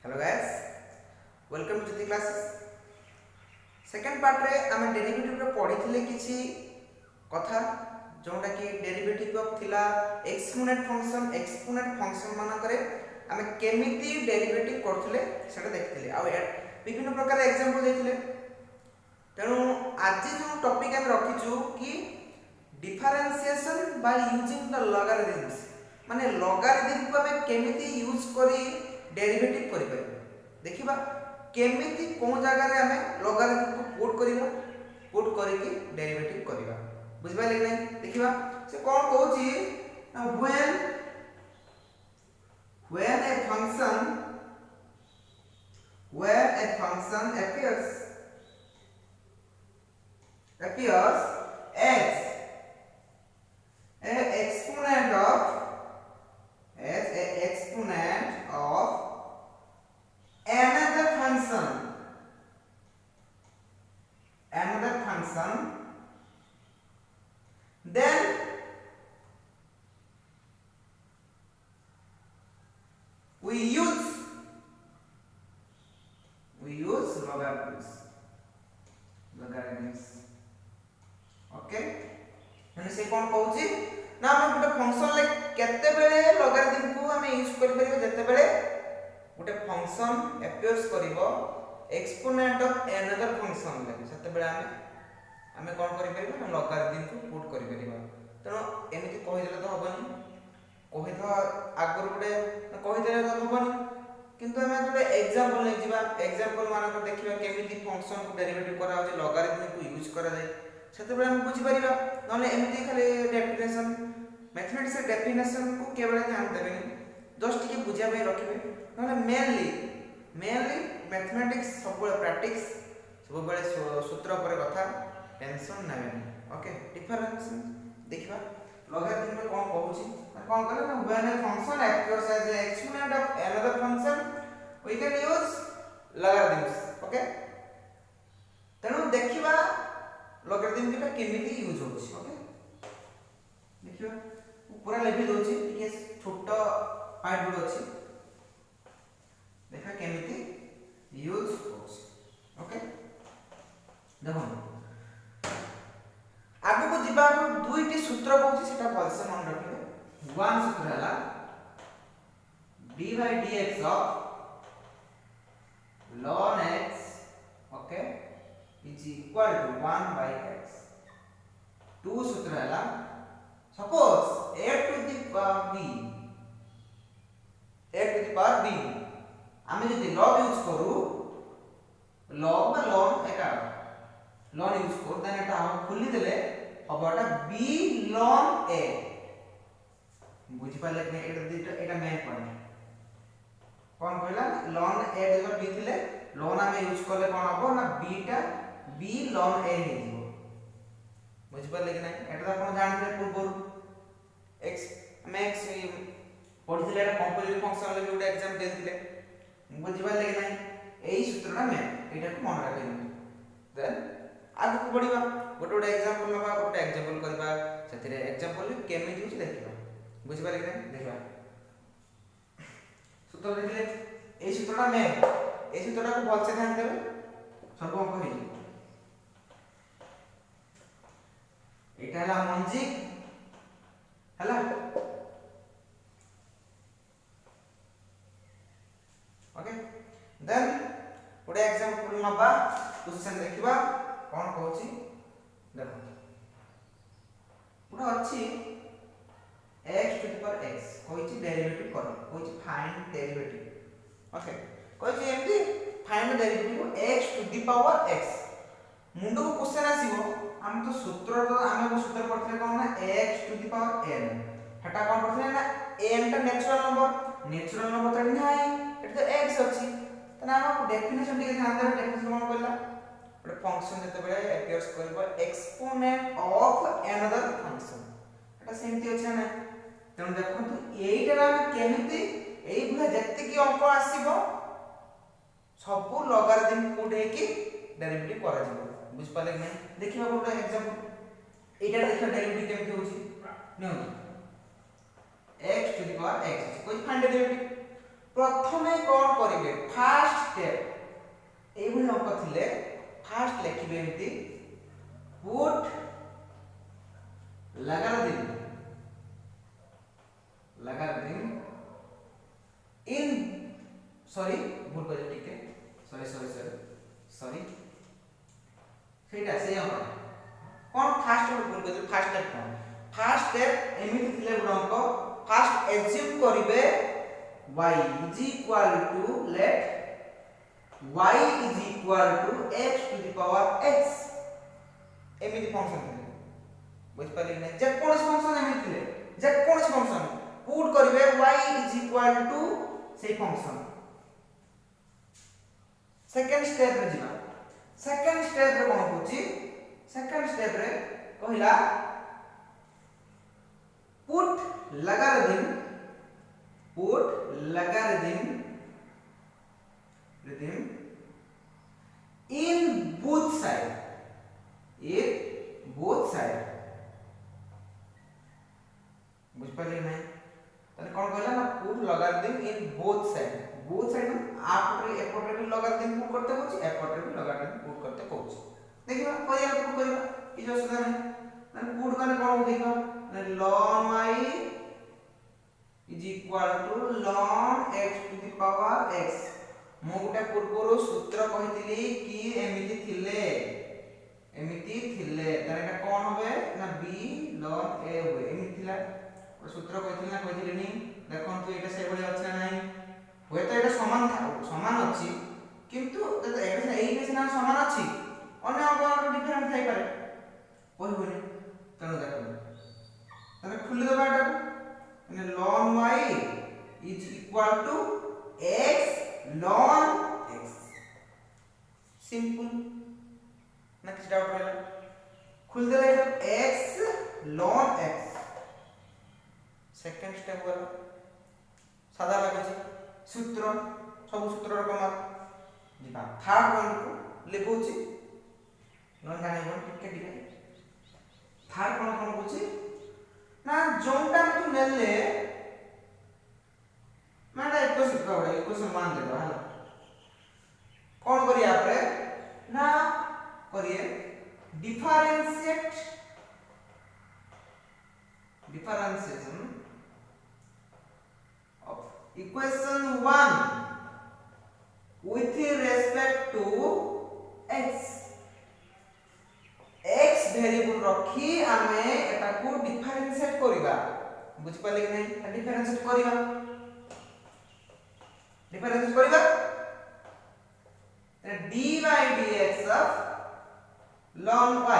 Hello guys, welcome to Jyoti classes. Second part रे आम derivative रे पढ़ी किछि कथा जोटा कि डेरिवेटिव ऑफ थिला एक्सपोनेंट फंक्शन माना करे आम केमिति डेरिवेटिव करथले सेटा देखथिले आ विभिन्न प्रकार एग्जांपल देथिले। तेणु आज जो टॉपिक हम रखिछु कि differentiation by using the logarithms, माने लॉगरिथम को हम केमिति यूज करी डेरिवेटिव करि परिबा। देखिबा केमिति कोन जगह रे हमें लॉगरिथम को पुट करके डेरिवेटिव करिबा। बुझबा ले नै? देखिबा से कोन कहूची ना when a function appears as a exponent of another function, then we use logarithms. Okay, माने से कोन कहूची ना हम गोटे फंक्शन ले केते बेले लॉगरिथम को हम यूज करि परिबो जते बेले गोटे फंक्शन अपियर्स करिवो एक्सपोनेंट ऑफ अनदर फंक्शन ले सेते बेले हमें कोन करि परिबो हम लॉगरिथम को पुट करि परिबो। तनो एमिति कहि देले तो हबनी, कहि तो आगर गोटे कहि देले तो हबनी, किंतु हमें गोटे एग्जांपल ले जिबा। एग्जांपल माने को देखिबा केमिति फंक्शन को डेरिवेटिव करा होची लॉगरिथम को यूज करा जाय सेते बेले हम बुझि परिबा। नले एमिति खाली डेफिनेशन मैथमेटिक्स के डेफिनेशन को केवल ध्यान देबेनी, जस्ट के बुझा पे रखिबे। नले मेनली मैथमेटिक्स सब प्रैक्टिस सब बेले सूत्र पर कथा टेंशन नेबेनी। ओके, डिफरेंस देखिबा लॉगरिथम में कोन कहूची कोन करे ना when a function appears as an exponent of another function we can use logarithms. ओके, तेनु देखिबा लॉगरिथम का केमिति यूज होची। ओके, देखिबा पूरा लेखि दोची टिके छोटो पार्ट गुड अछि, देखा केमिति यूज होची। ओके, देखो आगु को जिबा दुईटी सूत्र कहूची सेटा भलसे मन रखिबे। वन सूत्र हला d by dx of ln x, okay, is equal to 1 by x. टू सूत्र हला suppose a to the power b आमे जदि log यूज करू log बा ln एका ln यूज करू देन एटा हम खुली देले हबटा b ln a। बुझि पाले कि एटा मेन पॉइंट कोन कहला ln a जब b थिले ln आमे यूज करले कोन हबो ना b टा b ln a हे जिवो। बुझि पाले कि नै? एटा कोन जानले पूर्व x max पढिथिले एटा कंपोजिट फंक्शन ले गोटे एग्जाम देथिले। बुझि पाले कि नै? एई सूत्रटा मेन एटा को मन राखिनु। देन आगु को बढ़िबा गोटे एग्जांपल लबा, गोटे एग्जांपल करबा, सेथिरे एग्जांपल केमिति होची देखिबा। बुझि पाले कि नै? देखिबा सूत्र देखिले एई सूत्रटा मेन, एई सूत्रटा को भलसे ध्यान देबे सब अंक हेई। एटा हला मंजी हला, ओके। देन गोटे एग्जांपल नबा, क्वेश्चन देखिबा कोन कहूची देखो पुरा अछि x to the power x कहूची डेरिवेटिव करो, कहूची फाइंड डेरिवेटिव। ओके, कहूची एमती find derivative x to the power x। मुंडो को क्वेश्चन आसीबो हम तो सूत्र तो आमे को सूत्र पढ़थले कोन ना x to the power n, हटा कोन पढ़थले ना n टा नेचुरल नंबर तडी नाही एटा तो x अछि। तना हम डेफिनेशन के ध्यान देबे। डेफिनेशन कोन कहला गोटे फंक्शन जते बेले अपियर्स करबो एक्सपोनेंट ऑफ अनदर फंक्शन एटा सेमती अछि ना। तेनु देखंतु एइटा हम केमिति एइ भला जत्ते की अंक आसीबो सब लॉगरिथम पुट हेकी डेरिवेटिव करा जिवो। बुझ पाले कि नै? देखिबा गोटे एग्जांपल एइटा देखिबा डेरिवेटिव केमिति होची नै x to the power x कोइ फाइंड डेरिवेटिव प्रथमे कोन करिवे फास्ट स्टेप एभली अंक थिले फास्ट लिखिबे एमती पुट लॉगरिथम इन सॉरी भूल कर ठीक है सॉरी सेटा से अंक कोन फास्ट भूल कर फास्ट स्टेप कोन फास्ट स्टेप एमिति थिले गुणक फास्ट एज्यूम करिवे y is equal to let y is equal to x to the power x एमिति फंक्शन थिले बुझ पाले नै जे कोन फंक्शन एमिति थिले जे कोन फंक्शन पुट करिवे y is equal to से फंक्शन सेकंड स्टेप रे जिबा सेकंड स्टेप रे कोन होची सेकंड स्टेप रे कहिला put logarithm in both side बुझ पाले नै तने कोन कहला ना put logarithm in both side में आप रे एपट रे लॉगरिथम पुट करते होची एपट रे लॉगरिथम पुट करते होची देखिबा करिया पुट करिबा ई जो सुधा नै माने पुट करने कोन देखिबा माने ln y is equal to ln x to the power x मो गुटे पूर्वरो सूत्र कहितली कि एमिति थिले तारे का कोन होबे ना b ln a होबे एमिति थिला सूत्र कहितली ना कहितली नी देखन तो एटा से बळे अछि नाही होय तो एटा समान अछि किंतु एटा एई के ना समान अछि अन्य अंक डिफरेंट थाई पारे कहबोनी तनो देखो तने खुली देबा एटा माने ln y is equal to x ln x simple ना किछ डाउट रहला खुल देला x ln x second step वाला सादा लागे छै सूत्र सब सूत्र रकम जिबा थर्ड वन को लेबोछि नन गाने वन टिके टिके थर्ड वन कोन बोछि ना जोंटा तू नेले माने इक्वेशन मान देबा हला कोन करिया आपरे ना करिए differentiation of equation 1 with respect to x variable रखी आमे एटा को डिफरेंशिएट करिबा बुझ पाले कि नै डिफरेंशिएट करिबा dy dx of ln y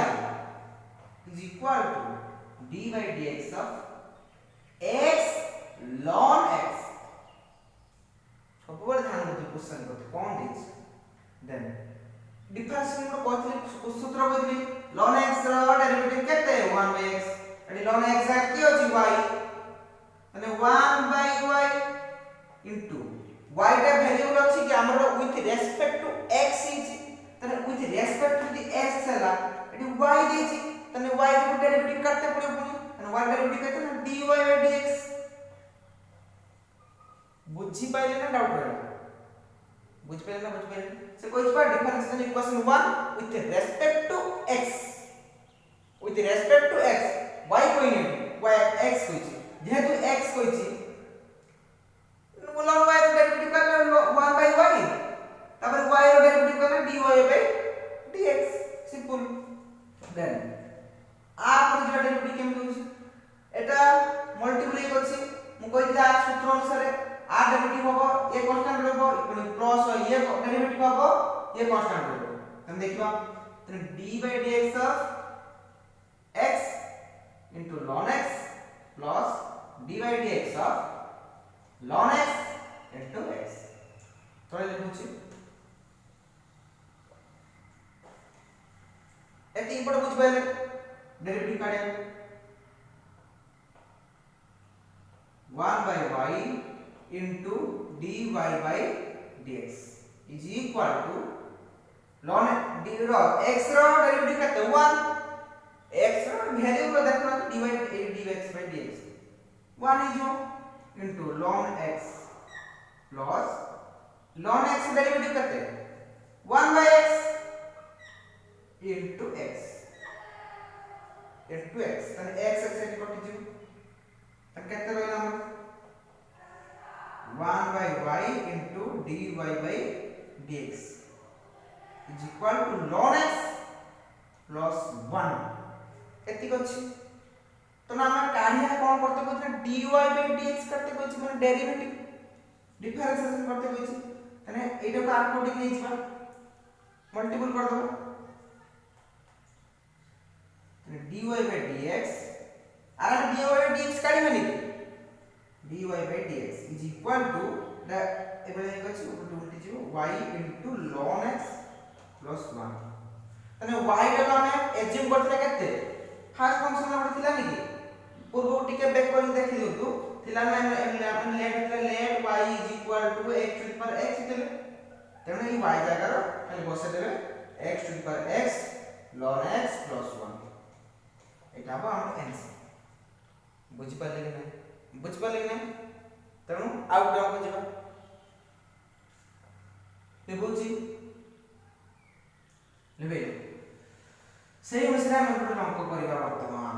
is equal to dy dx of x ln x सब बड़े ध्यान दे क्वेश्चन को कौन दिस देन डिफरेंशिएशन को कहथि सूत्र कहथि ln x रो डेरिवेटिव केते 1/x एडी ln x की होची y माने 1/y इनटू y टा वेरिएबल अछि कि हमरो with respect to x is तने with respect to the x सला एडी y देछि तने y रो डेरिवेटिव करते पड़े तने y डेरिवेटिव केते ना dy/dx बुझी पाइले ना डाउट रहला बुझ पाइले से कोइ पर differentiation equation 1 with respect to x y कोइ नै y x कोइ छी जेहेतु x कोइ छी ln y रो डेरिवेटिव करले 1/y तबर y रो डेरिवेटिव करले dy/dx सिंपल देन आप रो डेरिवेटिव केम होछि एटा मल्टीप्लाई करछि मु कहि आ सूत्र अनुसार आ डेरिवेटिव होबो ए कांस्टेंट रहबो इक्वल प्लस ये डेरिवेटिव होबो ये कांस्टेंट रहबो हम देखिबा त dy/dx of x into ln x plus dy/dx of ln x into x तो लिखुछि एति इम्पोर्टेंट बुझ पाइले डेरिवेटिव काढे 1/y into dy/dx is equal to ln d रो x रो डेरिवेटिव केते 1 x रो वैल्यू रो देखना dx/dx 1 is into ln x plus ln x derivative करते 1 by x into x तने x x से कटि जीव तने केते रहला हमर 1 by y into dy by dx is equal to ln x plus 1 एतिक अछि तो ना हम काढिया कोन करते कहै dy by dx करते कहै माने डेरिवेटिव डिफरेंशिएशन करते कहै तने एटा को आर कोड नै छिबा मल्टीपल कर दबो dy by dx or dy by dx काढी माने dy by dx is equal to the एबे अछि उल्टी जीव y into ln x plus 1 तने y टा हम एज्यूम करते केते फर्स्ट फंक्शन हमर थिला नि पूर्व टिके बैक कर देखि दियौ थिला ना अपन late y is equal to x to the power x थिले तेने ई y जागर खाली बसे देबे x to the power x ln x plus 1 एटा बा हम आंसर बुझि पाले कि नै तेनु आउट डाउन को जेबा ते बुझि लेबे सेही अनुसार हम अंक करिबा वर्तमान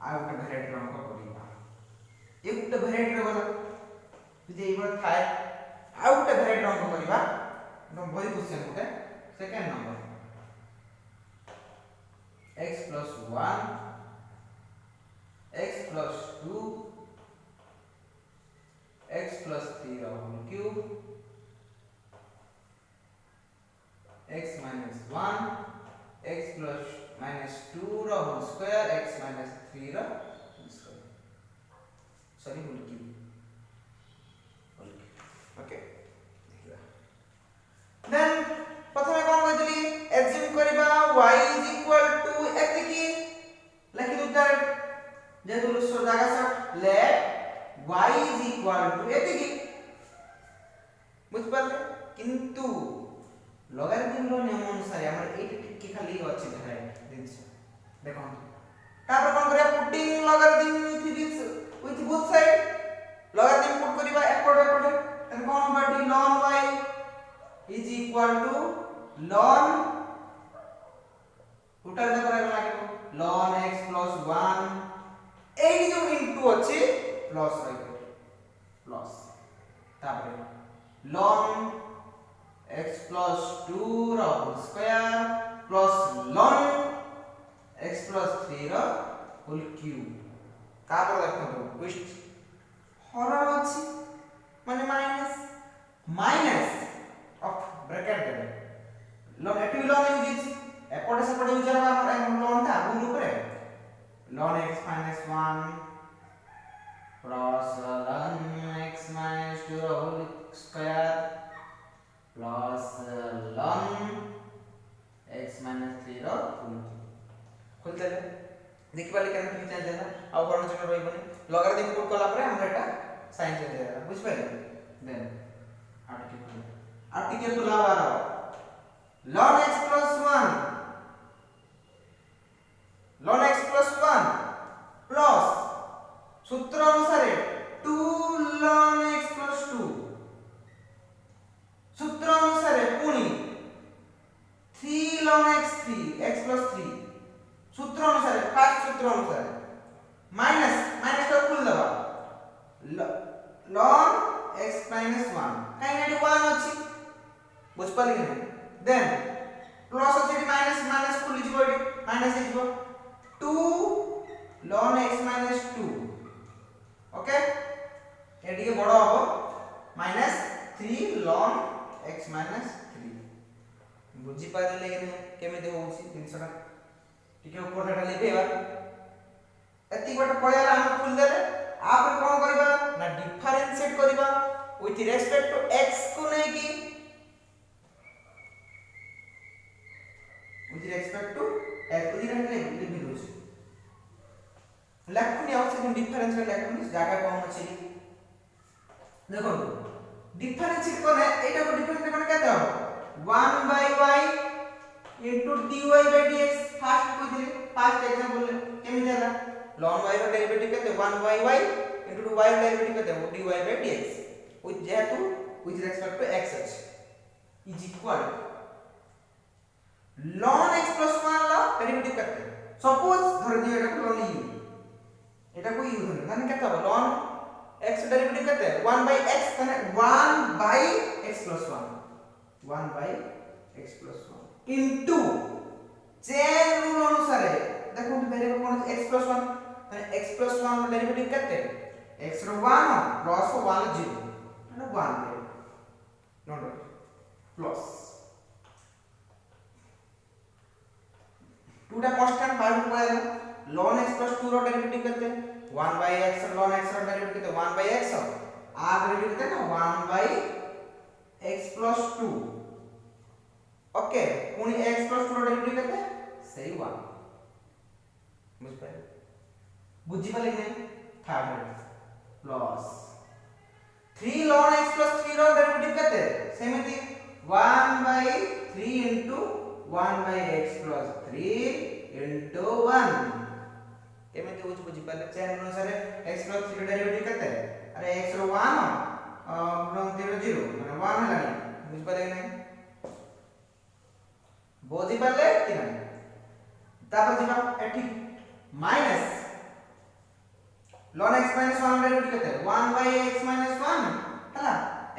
आउट भेरिएट अंक करिबा एक भेरिएट रे बोला जे इबर थाए आउट भेरिएट अंक करिबा एकदम बड़ी क्वेश्चन होते second number x plus 1 x plus 2 x plus 3 whole cube x minus 1 x plus minus 2 whole square x minus 3 whole square sorry whole cube okay then प्रथमे कोन कहतली एज्यूम करबा y is equal to एतिकी लिखि दउ तार जे दुल सो जागा सट let y is equal to एतिकी बुझ पाले किंतु लॉगरिथम रो नियम अनुसार हमर 8 टिक खाली अछि धराय दिस देखो तापर कोन करिया putting logarithm with both side logarithm put करबा एकोड एंड कोन बाटी ln y is equal to ln total जब लागो ln x plus 1 8 जो इनटू अछि प्लस रहिबो प्लस तापर ln x plus 2 रो square plus ln x plus 3 रो होल क्यूब तापर देखो ट्विस्ट हरर अछि माने माइनस ऑफ ब्रैकेट देबे ln एटू ln यूज एपटे सेपटे यूज करबा हमर ln ता आगु रूप रे ln x minus 1 plus ln x minus 2 whole square plus ln x minus 3 रो होलते देखि पाले केन कि चेंज होला आ हरण चक्र रहिबनी लॉगरिथम पुट कला परे हमरा एटा साइन चेंज होला बुझ पाइले देन आर्टिकल खुलावा ln x plus 1 plus सूत्र अनुसार 2 ln x plus 2 सूत्र अनुसार पुनी 3 ln x plus 3 सूत्र अनुसार फर्स्ट सूत्र अनुसार माइनस तो खुल दबा ln x minus 1 काई 1 अछि बुझ पाली कि देन प्लस अछि माइनस खुली जिवो माइनस जिवो 2 ln x minus 2 ओके एडी के बड़ हो माइनस 3 ln x minus 3 बुझी पाले कि केमिते होउछि दिनसटा टिके ऊपर ठाटा लेबेबा एति बट पळेला हम खुल देले आप कोन करबा ना डिफरेंशिएट करबा विथ रेस्पेक्ट टू x को नै कि with respect to x को दिना ले लिखि दोछ लखनी आवश्यक डिफरेंशिएट लखनी जागा कम अछि देखो डिफरेंशिएट कोने एटा को डिफरेंशिएट कोने केते हो 1 by y into dy by dx first को दिले फर्स्ट एग्जांपल केमि देला ln y रो डेरिवेटिव केते 1 by y into y रो डेरिवेटिव केते dy by dx with जेहेतु with respect to x अछि is equal ln x plus 1 La derivative करते सपोज धर दियो एटा को ln u एटा को u धर माने केता हो ln x डेरिवेटिव करते 1 by x माने 1 by x plus 1 1 by x plus 1 into chain rule अनुसार देखो वेरिएबल कोन x plus 1 माने x plus 1 ला डेरिवेटिव करते x रो 1 plus 1 0 माने 1 नोट प्लस 2 टा कांस्टेंट बाहर पड़ेगा ln x plus 2 रो डेरिवेटिव करते 1 by x ln x रो डेरिवेटिव करते 1 by x आ डेरिवेटिव करते ना 1 by x plus 2 ओके पुनी x plus 2 रो डेरिवेटिव करते सही 1 बुझ पाए बुझी पाले नहीं third plus 3 ln x plus 3 रो डेरिवेटिव करते सेमिति 1 by 3 into 1 by x plus 3 into 1 केमिति होछ बुझी पाले चेन अनुसार x plus 3 डेरिवेटिव करते अरे x रो 1 from 0 0 माने 1 हलानी बुझी पाले नहीं बुझी पाले कि नहीं तापर जिबा एठी minus ln x minus 1 derivative करते 1 by x minus 1 हला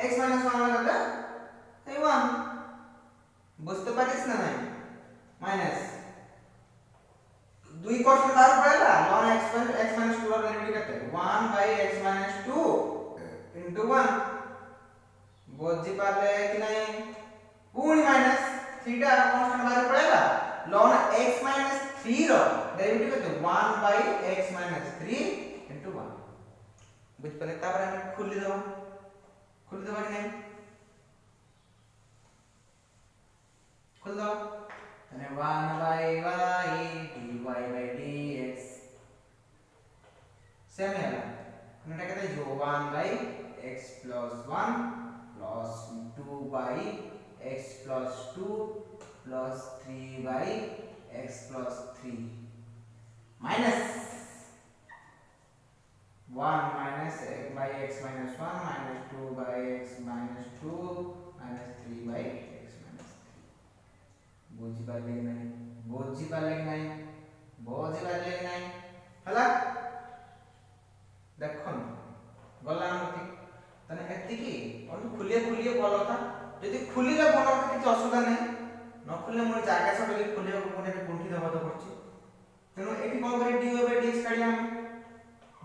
x minus 1 करते এই 1 বুঝতে পারিস না নাই माइनस 2 कॉस्ट दार पड़ेगा ln x minus 2 डेरिवेटिव करते 1 by x minus 2 into 1 बुझी पाले कि नहीं पूर्ण माइनस थीटा कांस्टेंट दार पड़ेगा ln x minus 3 रो डेरिवेटिव करते 1 by x minus 3 into 1 बुझ पाले तापर हम खुली दबा कि नहीं खुल दो तने 1 by y dy by dx same है ना नेटा कहते जो 1 by x plus 1 plus 2 by x plus 2 plus 3 by x plus 3 minus 1 minus x by x minus 1 minus 2 by x minus 2 minus 3 by x minus 3 बुझी पाले नहीं बुझी पाले नहीं हला देखो गला मति तने एति की और खुलिए बोलो था यदि खुलिले बोलो था किछ असुविधा नहीं न खुले मोर जागा सब ले खुलिए को कोने गुंठी दबा तो पड़ची तेनो एठी कोन करे dy by dx काढी हम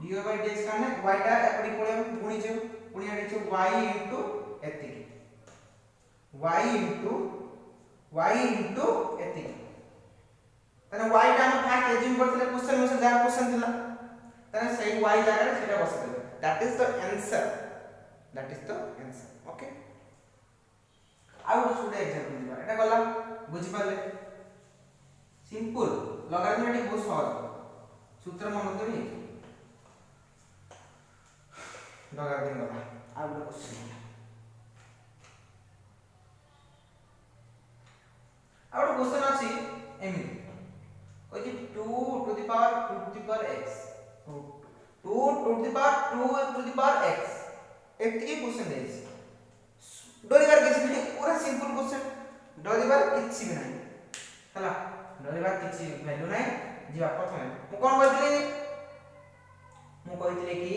dy by dx काने y टा एपडी पळे गुणी जे गुणी आडी जे y into एति y into एति तने y टा हम फास्ट एज्यूम करथले क्वेश्चन में से जा क्वेश्चन थिला तने सही y जागा रे सेटा बस देबे that is the answer okay आउ सुडे एग्जांपल दिबा एटा गला बुझी पाले सिंपल लॉगरिथमेटिक बहुत सहज सूत्र मन मत नहीं लॉगरिथम गला आउ क्वेश्चन आउ क्वेश्चन अछि एमी कोइ 2 to the power x 2 to the power x एतकी क्वेश्चन देछि डरिबार किछि नहीं पूरा सिंपल क्वेश्चन डरिबार किछि भी नहीं हला डरिबार किछि वैल्यू नहीं जीवा प्रथम मु कोन कहतिले कि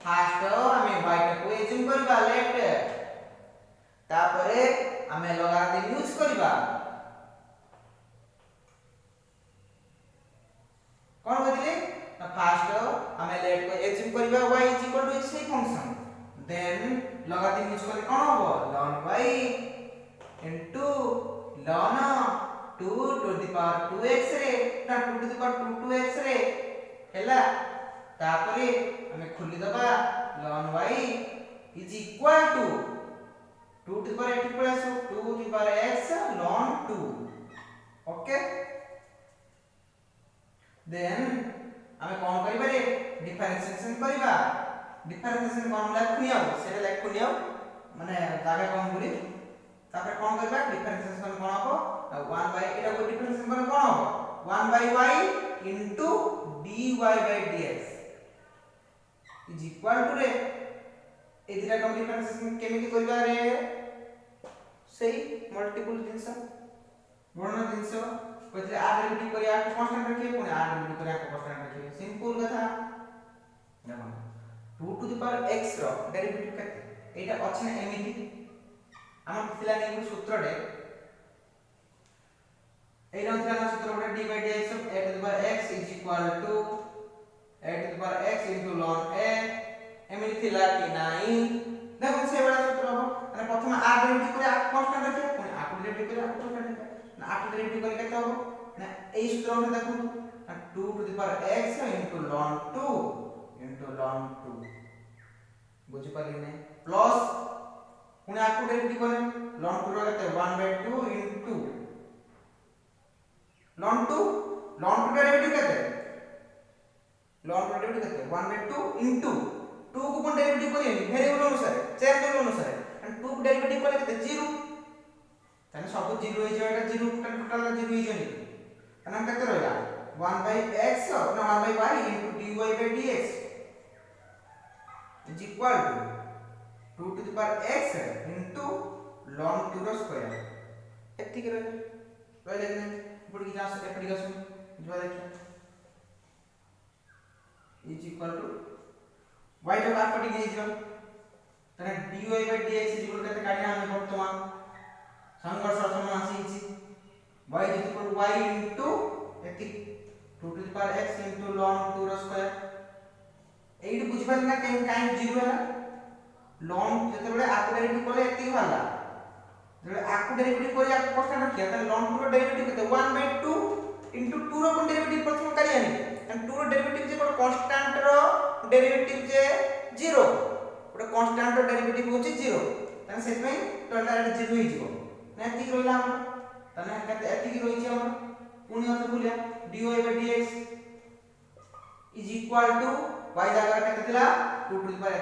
फास्ट हमें y को एज्यूम करबा लेफ्ट तापरे हमें लॉगरिथम यूज करबा कोन कहतिले फास्ट हमें लेट को एज्यूम करबा y x function then logarithm use करले कोन होबो ln y into ln 2 to the power 2x रे ना 2 to the power 2x रे हैला तापरे हमें खुली दबा ln y is equal to 2 to the power 8 plus 2 to the power x ln 2 okay then हमें कोन करिबा रे डिफरेंशिएशन करिबा डिफरेंशिएशन कोन लिखनियो सेटा लिखनियो माने जागा कोन बोली तापर कोन करबा डिफरेंशिएशन कोन हो 1 by एटा को डिफरेंशिएशन कोन हो 1 by y into dy by dx is equal to रे ए दिटा कम डिफरेंशिएशन केमिति करबा रे सेही मल्टीपल जिंस गुणन जिंस पछे आ डेरिवेटिव करिया कांस्टेंट रखिए पुनी आ डेरिवेटिव करिया कांस्टेंट रखिए सिंपल कथा देखो 2 टू द पावर x रो डेरिवेटिव केते एटा अछि ना एमिति हम पिछला ने एक सूत्र रे एटा होतला ना सूत्र रे d by dx of a to the power x is equal to a to the power x into ln a एमिति थिला कि नाही देखो से बड़ा सूत्र हो माने प्रथम r डेरिवेटिव करे आ कांस्टेंट रखिए पुनी आ डेरिवेटिव करे आ कांस्टेंट रखिए ना आ डेरिवेटिव करे केते हो ना एई सूत्र रे देखो 2 to the power x into ln 2 into ln 2 बुझि पाली नै प्लस पुनी आ डेरिवेटिव करे ln 2 रो केते 1/2 into ln 2 डेरिवेटिव केते ln 2 डेरिवेटिव केते 1/2 into 2 को कोन डेरिवेटिव करिए वेरिएबल अनुसार चेंज अनुसार एंड 2 को डेरिवेटिव कले केते 0 तने सब 0 होई जाय एटा 0 टोटल 0 होई जाय तने हम केते रहला 1/x ना 1/y into dy by dx is equal to 2 to the power x into ln 2 रो स्क्वायर एति के रहले कि नहीं बुढ़ी की जांच एप्लीकेशन जो देखिए is equal to y जो आप पटी गई जो तने dy by dx is equal करते काटिया हमें वर्तमान संघर्ष समान आसी y is equal to y into एति 2 to the power x into ln 2 रो स्क्वायर एइड बुझ पाल ना काई 0 होला ln जते बडे आ डेरिवेटिव कोले एति होला जले आ डेरिवेटिव कोले आ कांस्टेंट रखिया त ln 2 रो डेरिवेटिव केते 1/2 into 2 रो कोन डेरिवेटिव प्रथम करिया नि एंड 2 रो डेरिवेटिव जे कोन कांस्टेंट रो डेरिवेटिव जे 0 ओटा कांस्टेंट रो डेरिवेटिव होची 0 तने सेत में टोटल 0 ही जीवो ना एति रोइला हम तने कते एति रोइ छी हम पुनी अथ बोलिया dy by dx is equal to y जागा कते थिला 2 to the power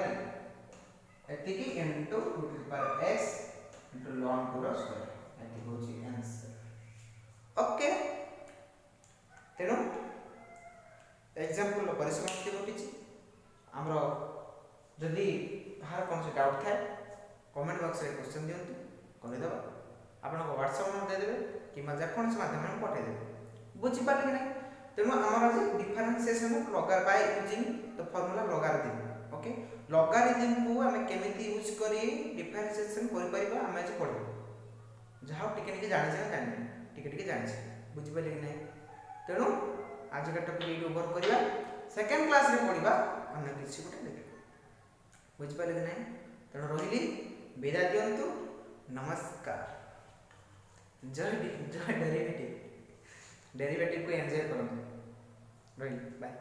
एति की into 2 to the power x into ln 2 रो स्क्वायर एति होची आंसर ओके तेनो एग्जांपल परिसमाप्ति घटिछि हमरो जदी बाहर कोन से डाउट थाए कमेंट बॉक्स रे क्वेश्चन दियंतु कहि दबा आपन को व्हाट्सएप नंबर दे देबे कि मा जेकोन से माध्यम में पठे देबे बुझि पाले कि नै तेनो हमर आज differentiation of logger by using the formula logarithm okay logarithm को हमें केमिति यूज करी डिफरेंशिएशन करि परिबा हम आज पढो जहा टिके टिके जानि छै जानि टिके टिके जानि छै बुझि पाले कि नै तेनो आज का टॉपिक ओवर करिया सेकंड क्लास रे पढिबा अन्य किछि गोटे देखिबा बुझि पाले कि नै तेनो रहिली विदा दियंतु नमस्कार जय डेरिवेटिव को एंजॉय करंतु रहिली बाय।